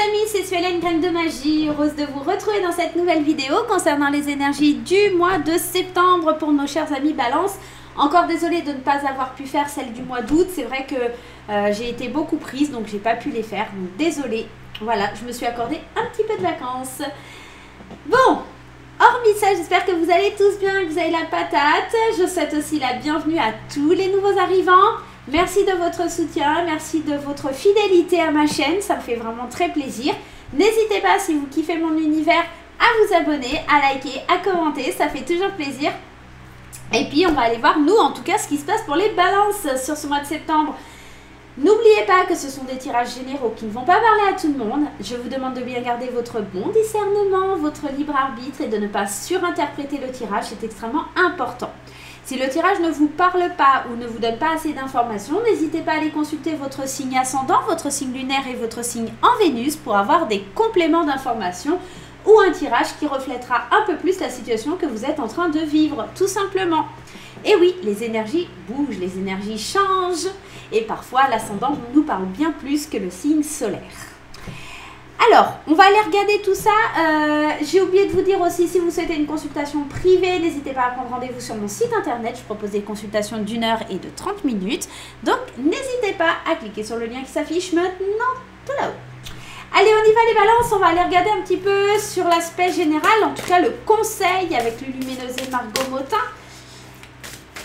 amis, c'est Suelen, Graine de Magie, heureuse de vous retrouver dans cette nouvelle vidéo concernant les énergies du mois de septembre pour nos chers amis Balance. Encore désolée de ne pas avoir pu faire celle du mois d'août, c'est vrai que j'ai été beaucoup prise donc j'ai pas pu les faire, donc désolée. Voilà, je me suis accordé un petit peu de vacances. Bon, hormis ça, j'espère que vous allez tous bien, que vous avez la patate. Je souhaite aussi la bienvenue à tous les nouveaux arrivants. Merci de votre soutien, merci de votre fidélité à ma chaîne, ça me fait vraiment très plaisir. N'hésitez pas, si vous kiffez mon univers, à vous abonner, à liker, à commenter, ça fait toujours plaisir. Et puis on va aller voir, nous en tout cas, ce qui se passe pour les balances sur ce mois de septembre. N'oubliez pas que ce sont des tirages généraux qui ne vont pas parler à tout le monde. Je vous demande de bien garder votre bon discernement, votre libre arbitre et de ne pas surinterpréter le tirage, c'est extrêmement important. Si le tirage ne vous parle pas ou ne vous donne pas assez d'informations, n'hésitez pas à aller consulter votre signe ascendant, votre signe lunaire et votre signe en Vénus pour avoir des compléments d'informations ou un tirage qui reflètera un peu plus la situation que vous êtes en train de vivre, tout simplement. Et oui, les énergies bougent, les énergies changent et parfois l'ascendant nous parle bien plus que le signe solaire. Alors, on va aller regarder tout ça. J'ai oublié de vous dire aussi, si vous souhaitez une consultation privée, n'hésitez pas à prendre rendez-vous sur mon site internet. Je propose des consultations d'1 heure et de 30 minutes. Donc, n'hésitez pas à cliquer sur le lien qui s'affiche maintenant tout là-haut. Allez, on y va les balances. On va aller regarder un petit peu sur l'aspect général, en tout cas le conseil avec le luminosé Margot Motin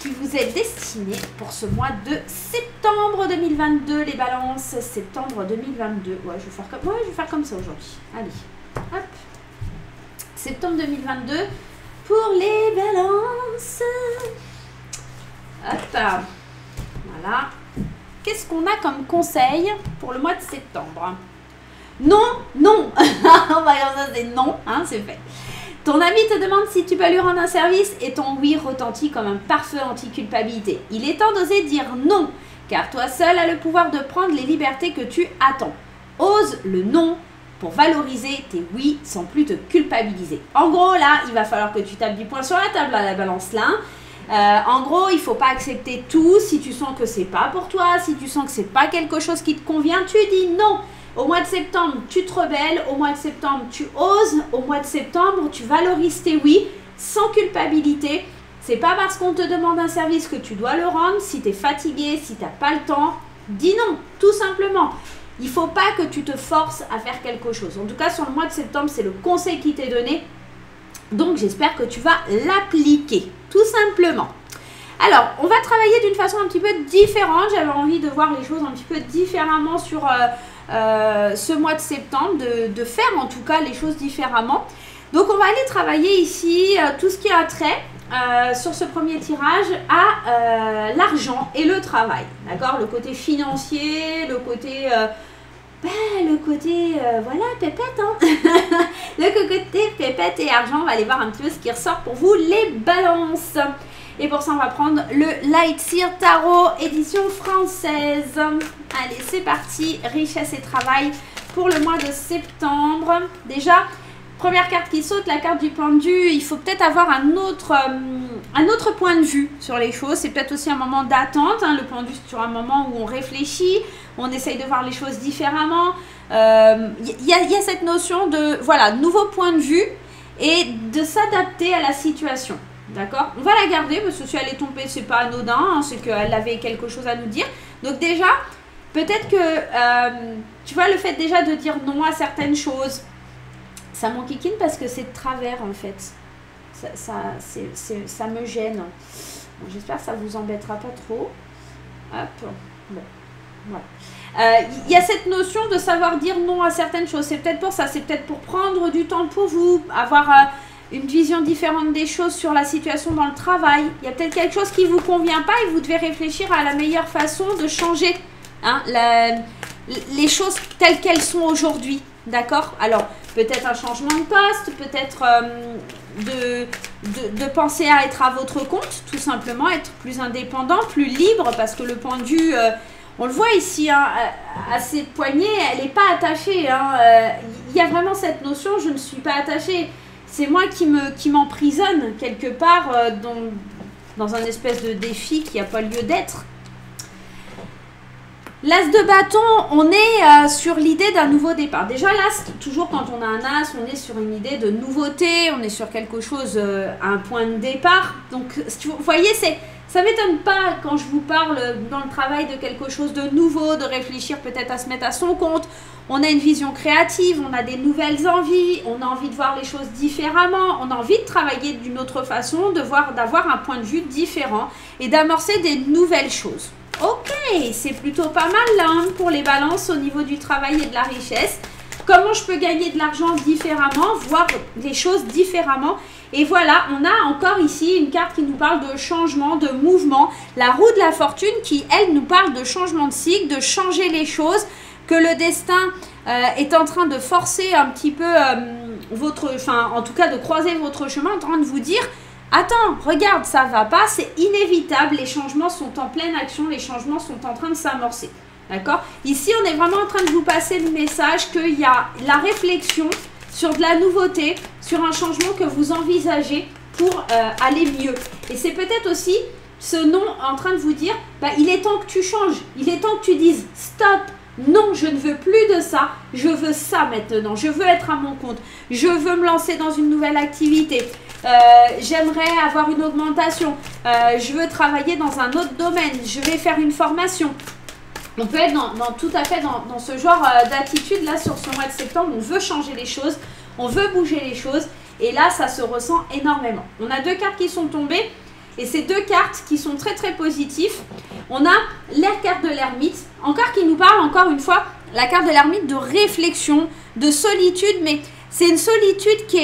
qui vous est destiné pour ce mois de septembre 2022, les balances, septembre 2022. Ouais, je vais faire comme ça aujourd'hui. Allez, hop. Septembre 2022 pour les balances. Hop. Voilà. Qu'est-ce qu'on a comme conseil pour le mois de septembre? Non, non. On va dire ça, c'est non, hein, c'est fait. Ton ami te demande si tu peux lui rendre un service et ton oui retentit comme un parfait anti-culpabilité. Il est temps d'oser dire non, car toi seul as le pouvoir de prendre les libertés que tu attends. Ose le non pour valoriser tes oui sans plus te culpabiliser. En gros, là, il va falloir que tu tapes du poing sur la table à la balance là. En gros, il ne faut pas accepter tout. Si tu sens que c'est pas pour toi, si tu sens que c'est pas quelque chose qui te convient, tu dis non. Au mois de septembre, tu te rebelles. Au mois de septembre, tu oses. Au mois de septembre, tu valorises tes oui sans culpabilité. C'est pas parce qu'on te demande un service que tu dois le rendre. Si tu es fatigué, si tu n'as pas le temps, dis non, tout simplement. Il ne faut pas que tu te forces à faire quelque chose. En tout cas, sur le mois de septembre, c'est le conseil qui t'est donné. Donc, j'espère que tu vas l'appliquer, tout simplement. Alors, on va travailler d'une façon un petit peu différente. J'avais envie de voir les choses un petit peu différemment sur ce mois de septembre, de faire en tout cas les choses différemment. Donc, on va aller travailler ici tout ce qui a trait sur ce premier tirage à l'argent et le travail. D'accord? Le côté financier, le côté... voilà, pépette, hein. Le côté pépette et argent, on va aller voir un petit peu ce qui ressort pour vous, les balances. Et pour ça, on va prendre le Light Seer Tarot, édition française. Allez, c'est parti, richesse et travail pour le mois de septembre. Déjà, première carte qui saute, la carte du pendu. Il faut peut-être avoir un autre point de vue sur les choses. C'est peut-être aussi un moment d'attente, hein, le pendu, c'est sur un moment où on réfléchit, on essaye de voir les choses différemment. Y a cette notion de, voilà, nouveau point de vue et de s'adapter à la situation. D'accord? On va la garder parce que si elle est tombée, c'est pas anodin, hein, c'est qu'elle avait quelque chose à nous dire. Donc déjà, peut-être que, tu vois, le fait déjà de dire non à certaines choses, ça m'enquiquine parce que c'est de travers en fait. Ça me gêne. Bon, j'espère que ça vous embêtera pas trop. Hop, bon, voilà. Il y a cette notion de savoir dire non à certaines choses. C'est peut-être pour ça, c'est peut-être pour prendre du temps pour vous, avoir... une vision différente des choses sur la situation dans le travail. Il y a peut-être quelque chose qui ne vous convient pas et vous devez réfléchir à la meilleure façon de changer, hein, les choses telles qu'elles sont aujourd'hui. D'accord? Alors, peut-être un changement de poste, peut-être de penser à être à votre compte, tout simplement, être plus indépendant, plus libre, parce que le pendu, on le voit ici, hein, à ses poignets, elle n'est pas attachée. Hein, il y a vraiment cette notion, je ne suis pas attachée. C'est moi qui m'emprisonne quelque part dans un espèce de défi qui n'a pas lieu d'être. L'as de bâton, on est sur l'idée d'un nouveau départ. Déjà l'as, toujours quand on a un as, on est sur une idée de nouveauté, on est sur quelque chose, un point de départ. Donc vous voyez, ça ne m'étonne pas quand je vous parle dans le travail de quelque chose de nouveau, de réfléchir peut-être à se mettre à son compte. On a une vision créative, on a des nouvelles envies, on a envie de voir les choses différemment, on a envie de travailler d'une autre façon, d'avoir un point de vue différent et d'amorcer des nouvelles choses. Ok, c'est plutôt pas mal là hein, pour les balances au niveau du travail et de la richesse. Comment je peux gagner de l'argent différemment, voir les choses différemment. Et voilà, on a encore ici une carte qui nous parle de changement, de mouvement. La roue de la fortune qui, elle, nous parle de changement de cycle, de changer les choses, que le destin est en train de forcer un petit peu en tout cas de croiser votre chemin, en train de vous dire attends, regarde, ça va pas, c'est inévitable, les changements sont en pleine action, les changements sont en train de s'amorcer. D'accord? Ici, on est vraiment en train de vous passer le message qu'il y a la réflexion sur de la nouveauté, sur un changement que vous envisagez pour aller mieux. Et c'est peut-être aussi ce nom en train de vous dire, il est temps que tu changes, il est temps que tu dises stop. Non, je ne veux plus de ça, je veux ça maintenant, je veux être à mon compte, je veux me lancer dans une nouvelle activité, j'aimerais avoir une augmentation, je veux travailler dans un autre domaine, je vais faire une formation. On peut être tout à fait dans ce genre d'attitude là sur ce mois de septembre, on veut changer les choses, on veut bouger les choses et là ça se ressent énormément. On a deux cartes qui sont tombées. Et ces deux cartes qui sont très très positives, on a la carte de l'ermite, encore qui nous parle encore une fois, la carte de l'ermite de réflexion, de solitude, mais c'est une solitude qui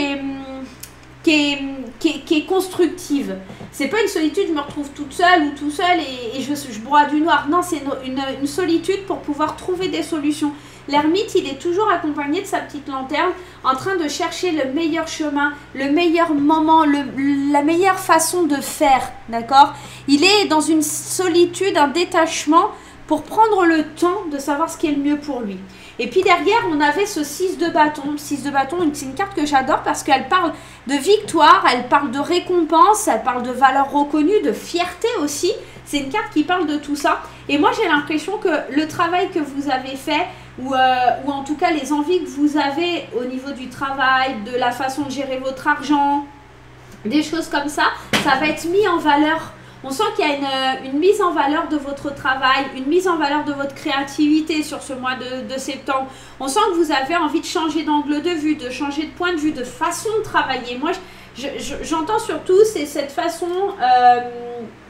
est constructive. C'est pas une solitude, je me retrouve toute seule ou tout seul et je broie du noir. Non, c'est une solitude pour pouvoir trouver des solutions. L'ermite, il est toujours accompagné de sa petite lanterne, en train de chercher le meilleur chemin, le meilleur moment, la meilleure façon de faire, d'accord? Il est dans une solitude, un détachement pour prendre le temps de savoir ce qui est le mieux pour lui. Et puis derrière, on avait ce 6 de bâton. 6 de bâton, c'est une carte que j'adore parce qu'elle parle de victoire, elle parle de récompense, elle parle de valeur reconnue, de fierté aussi. C'est une carte qui parle de tout ça. Et moi, j'ai l'impression que le travail que vous avez fait, ou en tout cas les envies que vous avez au niveau du travail, de la façon de gérer votre argent, des choses comme ça, ça va être mis en valeur. On sent qu'il y a une mise en valeur de votre travail, une mise en valeur de votre créativité sur ce mois de septembre. On sent que vous avez envie de changer d'angle de vue, de changer de point de vue, de façon de travailler. Moi, j'entends surtout, c'est cette façon,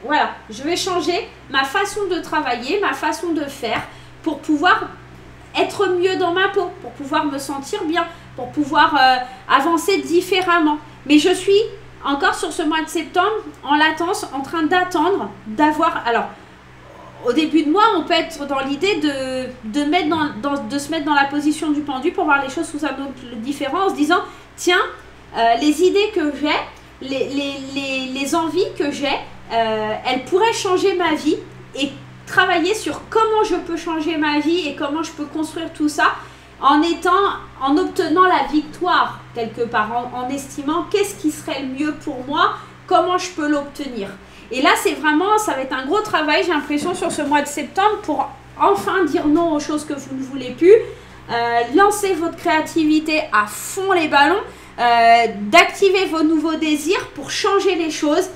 voilà, je vais changer ma façon de travailler, ma façon de faire pour pouvoir être mieux dans ma peau, pour pouvoir me sentir bien, pour pouvoir avancer différemment. Mais je suis encore sur ce mois de septembre en latence, en train d'attendre, d'avoir... Alors, au début de mois, on peut être dans l'idée de se mettre dans la position du pendu pour voir les choses sous un angle différent, en se disant, tiens, les idées que j'ai, les envies que j'ai, elles pourraient changer ma vie et travailler sur comment je peux changer ma vie et comment je peux construire tout ça en obtenant la victoire quelque part, en estimant qu'est-ce qui serait le mieux pour moi, comment je peux l'obtenir. Et là, c'est vraiment, ça va être un gros travail, j'ai l'impression, sur ce mois de septembre pour enfin dire non aux choses que vous ne voulez plus, lancer votre créativité à fond les ballons, d'activer vos nouveaux désirs pour changer les choses.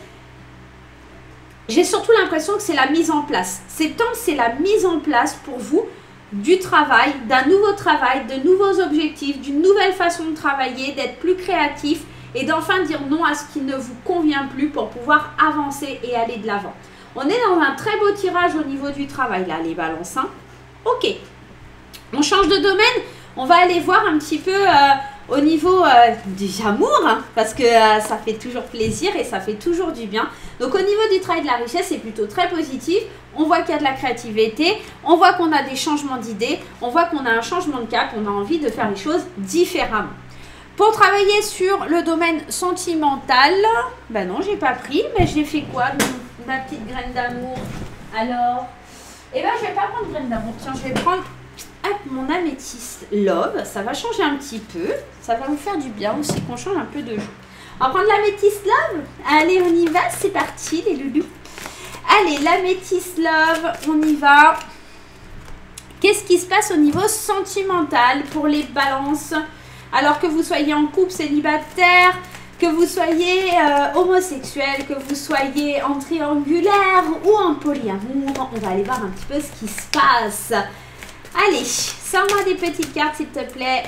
J'ai surtout l'impression que c'est la mise en place. Septembre, c'est la mise en place pour vous du travail, d'un nouveau travail, de nouveaux objectifs, d'une nouvelle façon de travailler, d'être plus créatif et d'enfin dire non à ce qui ne vous convient plus pour pouvoir avancer et aller de l'avant. On est dans un très beau tirage au niveau du travail, là, les balances. Hein. Ok, on change de domaine. On va aller voir un petit peu au niveau des amours, hein, parce que ça fait toujours plaisir et ça fait toujours du bien. Donc au niveau du travail de la richesse, c'est plutôt très positif. On voit qu'il y a de la créativité, on voit qu'on a des changements d'idées, on voit qu'on a un changement de cap, on a envie de faire les choses différemment. Pour travailler sur le domaine sentimental, ben non, j'ai pas pris, mais j'ai fait quoi, ma petite graine d'amour? Alors, eh ben je vais pas prendre graine d'amour, tiens, je vais prendre mon améthyste love, ça va changer un petit peu, ça va vous faire du bien aussi qu'on change un peu de jeu. On va prendre l'améthyste love, allez on y va, c'est parti les loulous. Allez, l'améthyste love, on y va. Qu'est-ce qui se passe au niveau sentimental pour les balances? Alors que vous soyez en couple célibataire, que vous soyez homosexuel, que vous soyez en triangulaire ou en polyamour, on va aller voir un petit peu ce qui se passe. Allez, sors-moi des petites cartes s'il te plaît,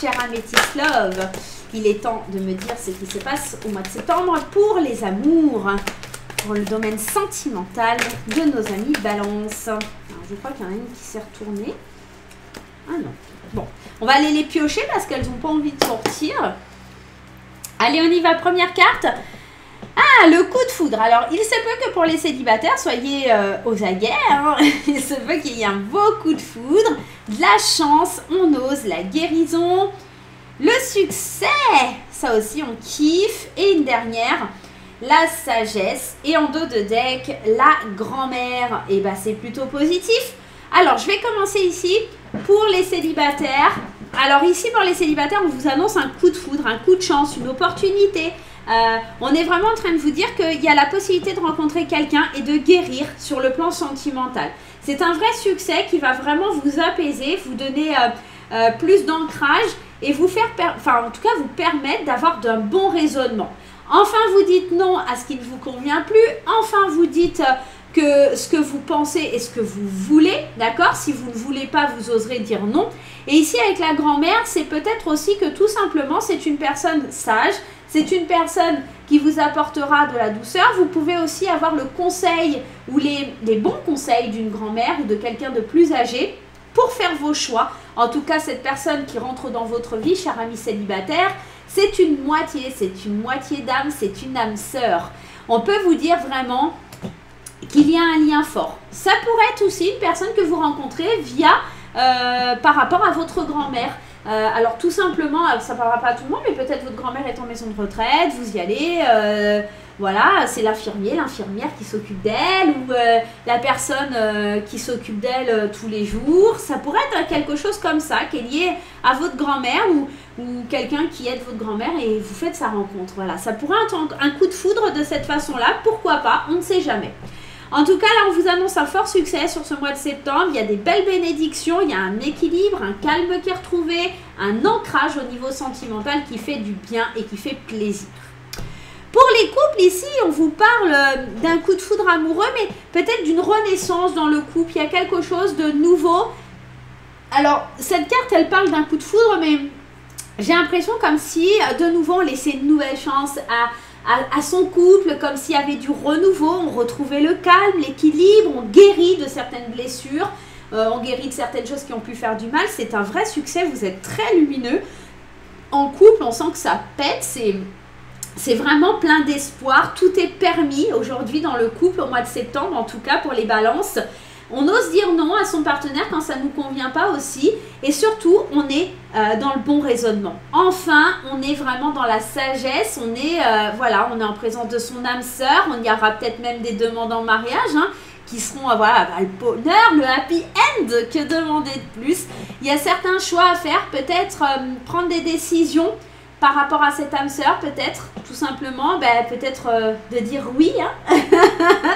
cher Amethyst Love. Il est temps de me dire ce qui se passe au mois de septembre pour les amours, pour le domaine sentimental de nos amis Balance. Alors, je crois qu'il y en a une qui s'est retournée. Ah non. Bon, on va aller les piocher parce qu'elles n'ont pas envie de sortir. Allez, on y va. Première carte. Ah, le coup de foudre. Alors, il se peut que pour les célibataires, soyez aux aguets. Hein. Il se peut qu'il y ait un beau coup de foudre. De la chance, on ose, la guérison, le succès. Ça aussi, on kiffe. Et une dernière, la sagesse. Et en dos de deck, la grand-mère. Et bah, c'est plutôt positif. Alors, je vais commencer ici pour les célibataires. Alors ici, pour les célibataires, on vous annonce un coup de foudre, un coup de chance, une opportunité. On est vraiment en train de vous dire qu'il y a la possibilité de rencontrer quelqu'un et de guérir sur le plan sentimental. C'est un vrai succès qui va vraiment vous apaiser, vous donner plus d'ancrage et vous faire, en tout cas, vous permettre d'avoir d'un bon raisonnement. Enfin, vous dites non à ce qui ne vous convient plus. Enfin, vous dites que ce que vous pensez et ce que vous voulez, d'accord? Si vous ne voulez pas, vous oserez dire non. Et ici, avec la grand-mère, c'est peut-être aussi que tout simplement, c'est une personne sage, c'est une personne qui vous apportera de la douceur. Vous pouvez aussi avoir le conseil ou les bons conseils d'une grand-mère ou de quelqu'un de plus âgé pour faire vos choix. En tout cas, cette personne qui rentre dans votre vie, cher ami célibataire, c'est une moitié d'âme, c'est une âme sœur. On peut vous dire vraiment qu'il y a un lien fort. Ça pourrait être aussi une personne que vous rencontrez via, par rapport à votre grand-mère. Alors tout simplement, ça ne parlera pas à tout le monde, mais peut-être votre grand-mère est en maison de retraite, vous y allez, voilà, c'est l'infirmière qui s'occupe d'elle, ou la personne qui s'occupe d'elle tous les jours. Ça pourrait être quelque chose comme ça, qui est lié à votre grand-mère, ou quelqu'un qui aide votre grand-mère et vous faites sa rencontre. Voilà, ça pourrait être un coup de foudre de cette façon-là, pourquoi pas, on ne sait jamais. En tout cas, là, on vous annonce un fort succès sur ce mois de septembre. Il y a des belles bénédictions, il y a un équilibre, un calme qui est retrouvé, un ancrage au niveau sentimental qui fait du bien et qui fait plaisir. Pour les couples, ici, on vous parle d'un coup de foudre amoureux, mais peut-être d'une renaissance dans le couple. Il y a quelque chose de nouveau. Alors, cette carte, elle parle d'un coup de foudre, mais j'ai l'impression comme si, de nouveau, on laissait une nouvelle chance à son couple, comme s'il y avait du renouveau, on retrouvait le calme, l'équilibre, on guérit de certaines blessures, on guérit de certaines choses qui ont pu faire du mal. C'est un vrai succès, vous êtes très lumineux. En couple, on sent que ça pète, c'est vraiment plein d'espoir, tout est permis aujourd'hui dans le couple au mois de septembre, en tout cas pour les balances. On ose dire non à son partenaire quand ça ne nous convient pas aussi. Et surtout, on est dans le bon raisonnement. Enfin, on est vraiment dans la sagesse. On est, voilà, on est en présence de son âme sœur. On y aura peut-être même des demandes en mariage hein, qui seront, voilà, le bonheur, le happy end. Que demander de plus? Il y a certains choix à faire. Peut-être prendre des décisions par rapport à cette âme sœur, peut-être, tout simplement, peut-être de dire oui, hein,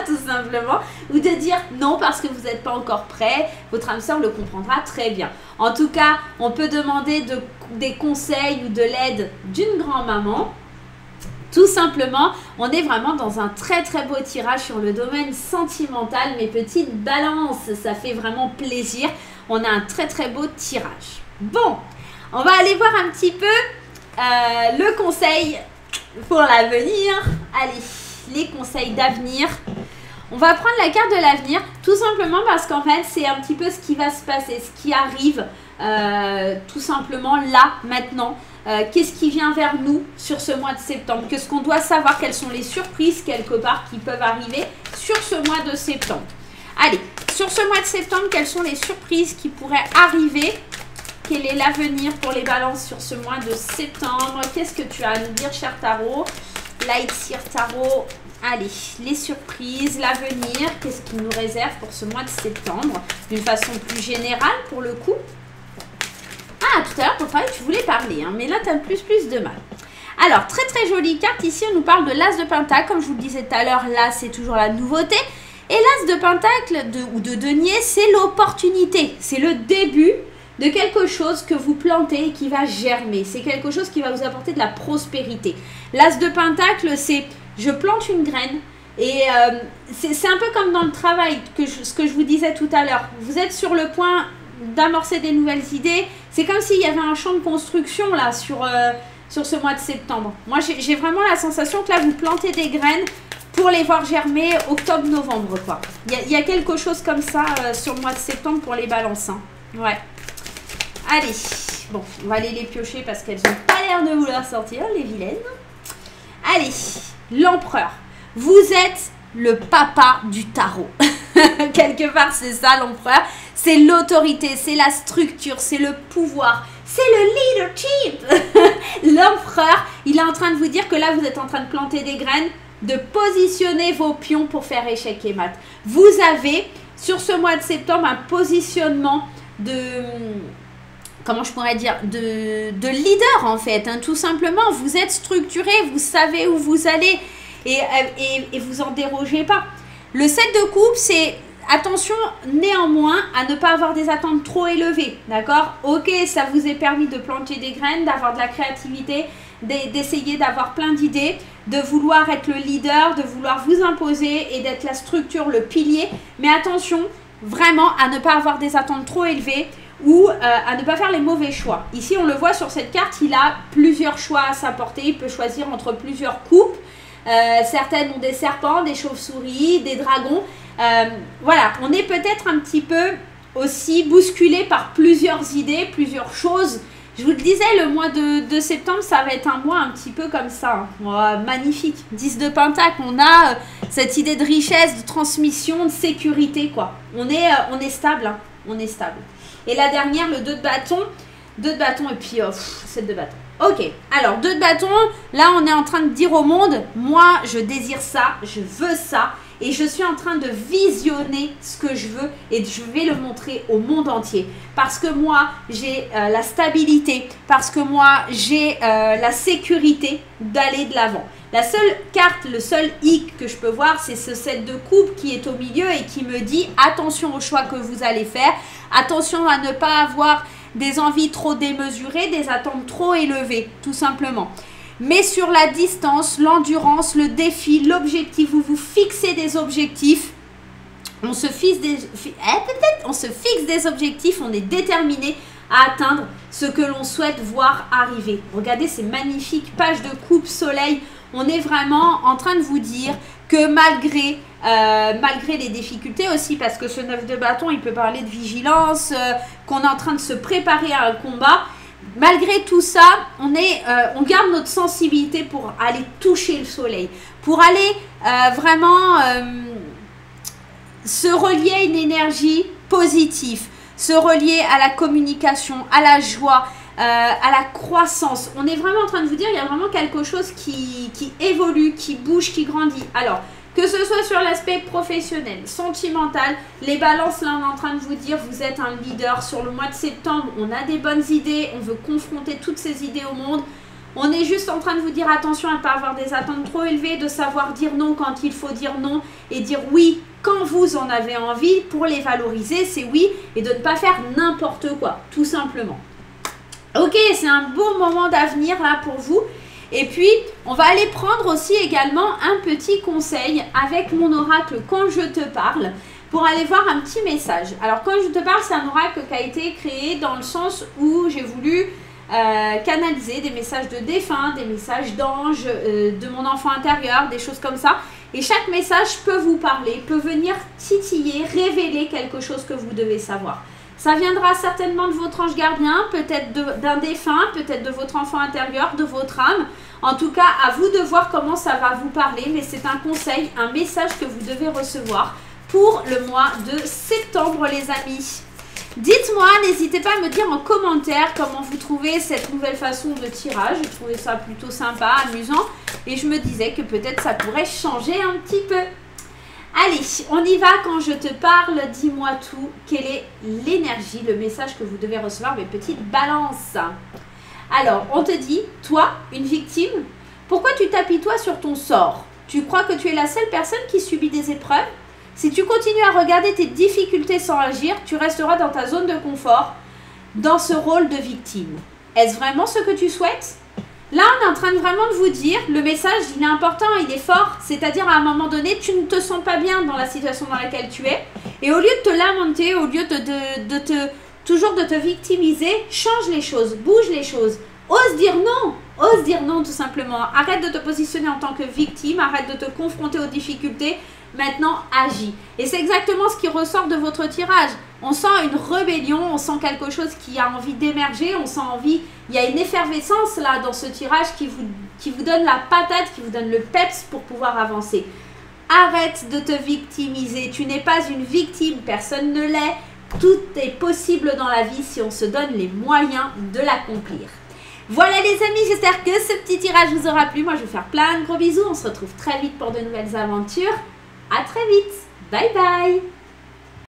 tout simplement, ou de dire non parce que vous n'êtes pas encore prêt, votre âme sœur le comprendra très bien. En tout cas, on peut demander des conseils ou de l'aide d'une grand-maman. Tout simplement, on est vraiment dans un très très beau tirage sur le domaine sentimental, mes petites balances, ça fait vraiment plaisir. On a un très très beau tirage. Bon, on va aller voir un petit peu le conseil pour l'avenir. Allez, les conseils d'avenir. On va prendre la carte de l'avenir, tout simplement parce qu'en fait, c'est un petit peu ce qui va se passer, ce qui arrive tout simplement là, maintenant. Qu'est-ce qui vient vers nous sur ce mois de septembre? Qu'est-ce qu'on doit savoir? Quelles sont les surprises quelque part qui peuvent arriver sur ce mois de septembre? Allez, sur ce mois de septembre, quelles sont les surprises qui pourraient arriver? Quel est l'avenir pour les balances sur ce mois de septembre? Qu'est-ce que tu as à nous dire, cher tarot? Light Seer Tarot. Allez, les surprises, l'avenir, qu'est-ce qu'il nous réserve pour ce mois de septembre? D'une façon plus générale, pour le coup. Ah, tout à l'heure, pour parler, tu voulais parler, hein, mais là, tu as plus de mal. Alors, très très jolie carte. Ici, on nous parle de l'As de Pentacle. Comme je vous le disais tout à l'heure, là, c'est toujours la nouveauté. Et l'as de pentacle ou de denier, c'est l'opportunité. C'est le début de quelque chose que vous plantez et qui va germer. C'est quelque chose qui va vous apporter de la prospérité. L'as de pentacle, c'est je plante une graine. Et c'est un peu comme dans le travail, ce que je vous disais tout à l'heure. Vous êtes sur le point d'amorcer des nouvelles idées. C'est comme s'il y avait un champ de construction là sur ce mois de septembre. Moi, j'ai vraiment la sensation que là, vous plantez des graines pour les voir germer octobre-novembre, quoi. Il y a quelque chose comme ça sur le mois de septembre pour les balances. Hein. Ouais. Allez. Bon, on va aller les piocher parce qu'elles n'ont pas l'air de vouloir sortir, les vilaines. Allez. L'empereur. Vous êtes le papa du tarot. Quelque part, c'est ça l'empereur. C'est l'autorité, c'est la structure, c'est le pouvoir, c'est le leadership. L'empereur, il est en train de vous dire que là, vous êtes en train de planter des graines, de positionner vos pions pour faire échec et mat. Vous avez, sur ce mois de septembre, un positionnement de... Comment je pourrais dire, de leader en fait, hein, tout simplement. Vous êtes structuré, vous savez où vous allez et vous en dérogez pas. Le 7 de coupe, c'est attention néanmoins à ne pas avoir des attentes trop élevées, d'accord? Ok, ça vous est permis de planter des graines, d'avoir de la créativité, d'essayer d'avoir plein d'idées, de vouloir être le leader, de vouloir vous imposer et d'être la structure, le pilier. Mais attention vraiment à ne pas avoir des attentes trop élevées ou à ne pas faire les mauvais choix. Ici, on le voit sur cette carte, il a plusieurs choix à s'apporter. Il peut choisir entre plusieurs coupes. Certaines ont des serpents, des chauves-souris, des dragons. Voilà, on est peut-être un petit peu aussi bousculé par plusieurs idées, plusieurs choses. Je vous le disais, le mois de septembre, ça va être un mois un petit peu comme ça. Hein. Magnifique. 10 de pentacle, on a cette idée de richesse, de transmission, de sécurité, quoi. On est stable, hein. On est stable. Et la dernière, le 2 de bâton. 2 de bâton et puis 7 de bâton. Ok, alors 2 de bâton, là on est en train de dire au monde, moi je désire ça, je veux ça et je suis en train de visionner ce que je veux et je vais le montrer au monde entier. Parce que moi j'ai la stabilité, parce que moi j'ai la sécurité d'aller de l'avant. La seule carte, le seul hic que je peux voir, c'est ce 7 de coupe qui est au milieu et qui me dit attention aux choix que vous allez faire, attention à ne pas avoir des envies trop démesurées, des attentes trop élevées, tout simplement. Mais sur la distance, l'endurance, le défi, l'objectif, vous vous fixez des objectifs, on se fixe des objectifs, on est déterminé à atteindre ce que l'on souhaite voir arriver. Regardez ces magnifiques pages de coupe soleil, on est vraiment en train de vous dire que malgré les difficultés aussi, parce que ce 9 de bâton, il peut parler de vigilance, qu'on est en train de se préparer à un combat. Malgré tout ça, on garde notre sensibilité pour aller toucher le soleil, pour aller vraiment se relier à une énergie positive, se relier à la communication, à la joie, à la croissance. On est vraiment en train de vous dire, il y a vraiment quelque chose qui évolue, qui bouge, qui grandit. Alors, que ce soit sur l'aspect professionnel, sentimental, les balances, là on est en train de vous dire, vous êtes un leader sur le mois de septembre, on a des bonnes idées, on veut confronter toutes ces idées au monde. On est juste en train de vous dire attention à ne pas avoir des attentes trop élevées, de savoir dire non quand il faut dire non et dire oui quand vous en avez envie pour les valoriser, c'est oui, et de ne pas faire n'importe quoi, tout simplement. Ok, c'est un beau moment d'avenir là pour vous. Et puis, on va aller prendre aussi également un petit conseil avec mon oracle quand je te parle pour aller voir un petit message. Alors, quand je te parle, c'est un oracle qui a été créé dans le sens où j'ai voulu canaliser des messages de défunts, des messages d'anges, de mon enfant intérieur, des choses comme ça. Et chaque message peut vous parler, peut venir titiller, révéler quelque chose que vous devez savoir. Ça viendra certainement de votre ange gardien, peut-être d'un défunt, peut-être de votre enfant intérieur, de votre âme. En tout cas, à vous de voir comment ça va vous parler, mais c'est un conseil, un message que vous devez recevoir pour le mois de septembre, les amis. Dites-moi, n'hésitez pas à me dire en commentaire comment vous trouvez cette nouvelle façon de tirage. J'ai trouvé ça plutôt sympa, amusant, et je me disais que peut-être ça pourrait changer un petit peu. Allez, on y va quand je te parle, dis-moi tout, quelle est l'énergie, le message que vous devez recevoir, mes petites balances. Alors, on te dit, toi, une victime, pourquoi tu t'apitoies sur ton sort? Tu crois que tu es la seule personne qui subit des épreuves? Si tu continues à regarder tes difficultés sans agir, tu resteras dans ta zone de confort, dans ce rôle de victime. Est-ce vraiment ce que tu souhaites? Là, on est en train de vraiment de vous dire, le message, il est important, il est fort. C'est-à-dire, à un moment donné, tu ne te sens pas bien dans la situation dans laquelle tu es. Et au lieu de te lamenter, au lieu toujours de te victimiser, change les choses, bouge les choses. Ose dire non tout simplement. Arrête de te positionner en tant que victime, arrête de te confronter aux difficultés. Maintenant, agis. Et c'est exactement ce qui ressort de votre tirage. On sent une rébellion, on sent quelque chose qui a envie d'émerger, on sent envie, il y a une effervescence là dans ce tirage qui vous donne la patate, qui vous donne le peps pour pouvoir avancer. Arrête de te victimiser, tu n'es pas une victime, personne ne l'est. Tout est possible dans la vie si on se donne les moyens de l'accomplir. Voilà les amis, j'espère que ce petit tirage vous aura plu. Moi je vais vous faire plein de gros bisous, on se retrouve très vite pour de nouvelles aventures. À très vite, bye bye.